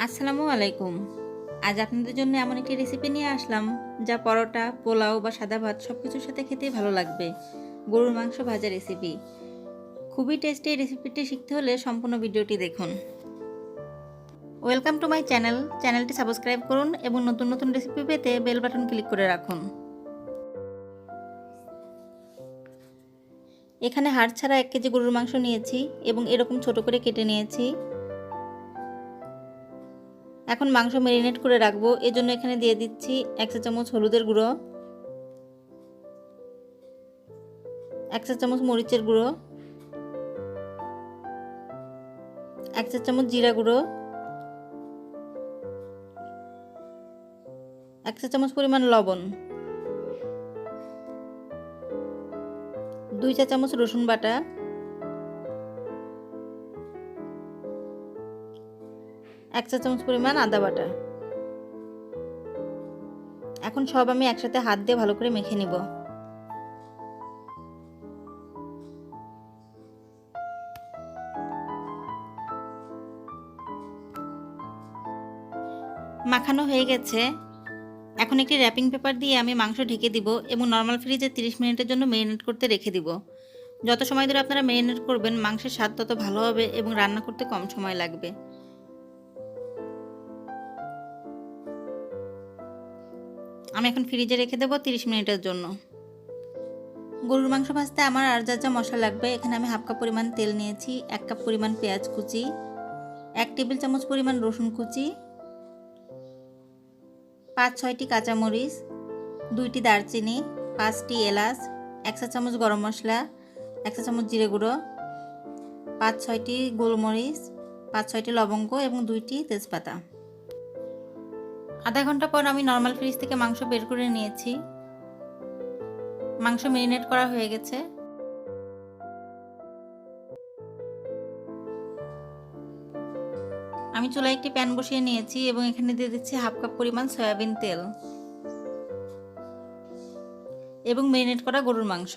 আসসালামু আলাইকুম। আজ আপনাদের জন্য এমন একটি রেসিপি নিয়ে আসলাম যা পরোটা, পোলাও বা সাদা ভাত সব কিছুর সাথে খেতেই ভালো লাগবে। গরুর মাংস ভাজা রেসিপি। খুবই টেস্টি এই রেসিপিটি শিখতে হলে সম্পূর্ণ ভিডিওটি দেখুন। Welcome to my channel. চ্যানেলটি সাবস্ক্রাইব করুন এবং নতুন নতুন রেসিপি পেতে বেল বাটন ক্লিক করে রাখুন। এখানে হাড় ছাড়া 1 কেজি গরুর মাংস নিয়েছি এবং এরকম ছোট করে কেটে নিয়েছি। এখন মাংস ম্যারিনেট করে রাখবো। এজন্য এখানে দিয়ে দিচ্ছি 1 চা চামচ হলুদের গুঁড়ো, 1 চা চামচ মরিচের গুঁড়ো, 1 চা চামচ জিরা গুঁড়ো, 1 চা চামচ পরিমাণ লবণ, 2 চা চামচ রসুন বাটা, 1 চা চামচ পরিমাণ আদা বাটা। এখন সব আমি একসাথে হাত দিয়ে ভালো করে মেখে নিব। মাখানো হয়ে গেছে। এখন একটি র্যাপিং পেপার দিয়ে আমি মাংস ঢেকে দিব এবং নর্মাল ফ্রিজে 30 মিনিটের জন্য ম্যারিনেট করতে রেখে দিব। যত সময় ধরে আপনারা ম্যারিনেট করবেন মাংসের স্বাদ তত ভালো হবে এবং রান্না করতে কম সময় লাগবে। আমি এখন ফ্রিজে রেখে দেব 30 মিনিটের জন্য। গরুর মাংস ভাজতে আমার আর যা যা মশলা লাগবে, এখানে আমি হাফ কাপ পরিমাণ তেল নিয়েছি, 1 কাপ পরিমাণ পেঁয়াজ কুচি, 1 টেবিল চামচ পরিমাণ রসুন কুচি, 5-6টি কাঁচামরিচ, 2টি দারচিনি, 5টি এলাচ, 1 চা চামচ গরম মশলা, 1 চা চামচ জিরে গুঁড়ো, 5-6টি গোলমরিচ, 5-6টি লবঙ্গ এবং 2টি তেজপাতা। আধা ঘন্টা পর আমি নর্মাল ফ্রিজ থেকে মাংস বের করে নিয়েছি। মাংস ম্যারিনেট করা হয়ে গেছে। আমি চুলায় একটি প্যান বসিয়ে নিয়েছি এবং এখানে দিয়ে দিচ্ছি হাফ কাপ পরিমাণ সয়াবিন তেল এবং ম্যারিনেট করা গরুর মাংস।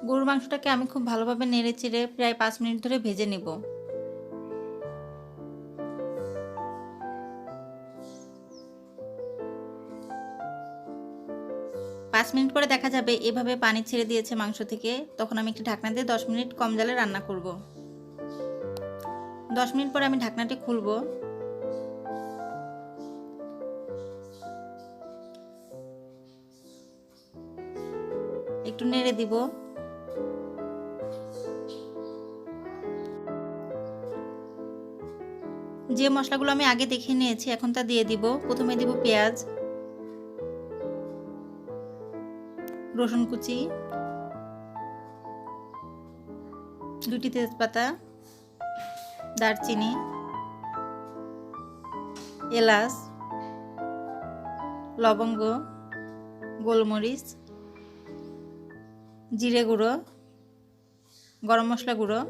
গরুর মাংসটাকে আমি খুব ভালোভাবে নেড়ে চেড়ে প্রায় 5 মিনিট ধরে ভেজে নেব। 5 মিনিট পরে দেখা যাবে এভাবে পানি ছেড়ে দিয়েছে মাংস থেকে। তখন আমি একটি ঢাকনা দিয়ে 10 মিনিট কম জালে রান্না করব। 10 মিনিট পরে আমি ঢাকনাটি খুলব। একটু নেড়ে দিব। যে মশলাগুলো আমি আগে দেখিয়ে নিয়েছি এখন তা দিয়ে দিব। প্রথমে দিব পেঁয়াজ, রসুন কুচি, 2টি তেজপাতা, দারচিনি, এলাচ, লবঙ্গ, গোলমরিচ, জিরে গুঁড়ো, গরম মশলা গুঁড়ো।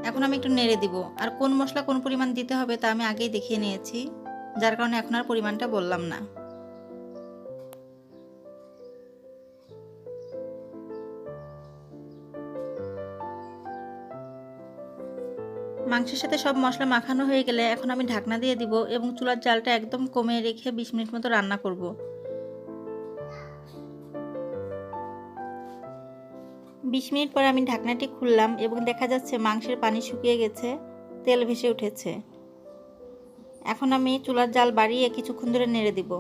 এখন আমি একটু নেড়ে দিব। আর কোন মশলা কোন পরিমাণ দিতে হবে তা আমি আগেই দেখিয়ে নিয়েছি, যার কারণে এখন আর পরিমাণটা বললাম না। মাংসের সাথে সব মশলা মাখানো হয়ে গেলে এখন আমি ঢাকনা দিয়ে দিব এবং চুলার জালটা একদম কমিয়ে রেখে 20 মিনিট মতো রান্না করব। 20 মিনিট পরে আমি ঢাকনাটি খুললাম এবং দেখা যাচ্ছে মাংসের পানি শুকিয়ে গেছে, তেল ভেসে উঠেছে। এখন আমি চুলার জাল বাড়িয়ে কিছুক্ষণ ধরে নেড়ে দিব।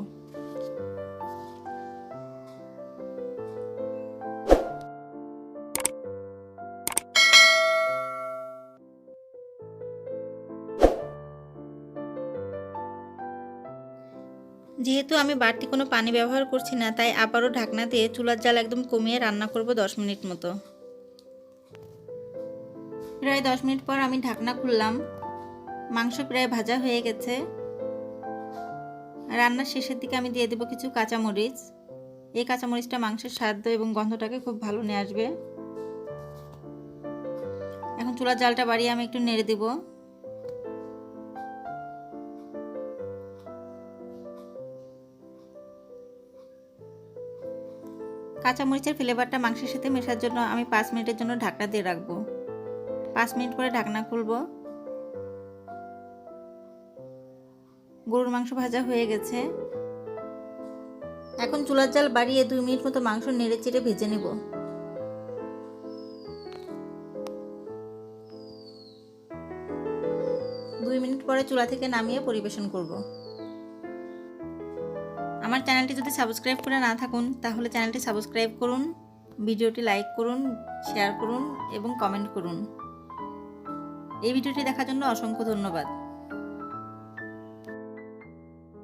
যেহেতু আমি বাড়তি কোনো পানি ব্যবহার করছি না, তাই আবারও ঢাকনা দিয়ে চুলার জাল একদম কমিয়ে রান্না করব 10 মিনিট মতো। প্রায় 10 মিনিট পর আমি ঢাকনা খুললাম। মাংস প্রায় ভাজা হয়ে গেছে। রান্নার শেষের দিকে আমি দিয়ে দেব কিছু কাঁচামরিচ। এই কাঁচামরিচটা মাংসের স্বাদ এবং গন্ধটাকে খুব ভালো নিয়ে আসবে। এখন চুলার জালটা বাড়িয়ে আমি একটু নেড়ে দেব। কাঁচামরিচের ফ্লেভারটা মাংসের সাথে মেশার জন্য আমি 5 মিনিটের জন্য ঢাকনা দিয়ে রাখবো। 5 মিনিট পরে ঢাকনা খুলবো। গরুর মাংস ভাজা হয়ে গেছে। এখন চুলার জাল বাড়িয়ে 2 মিনিট মতো মাংস নেড়ে চেড়ে ভেজে নেব। দুই মিনিট পরে চুলা থেকে নামিয়ে পরিবেশন করব। আমার চ্যানেলটি যদি সাবস্ক্রাইব করে না থাকুন তাহলে চ্যানেলটি সাবস্ক্রাইব করুন, ভিডিওটি লাইক করুন, শেয়ার করুন এবং কমেন্ট করুন। এই ভিডিওটি দেখার জন্য অসংখ্য ধন্যবাদ।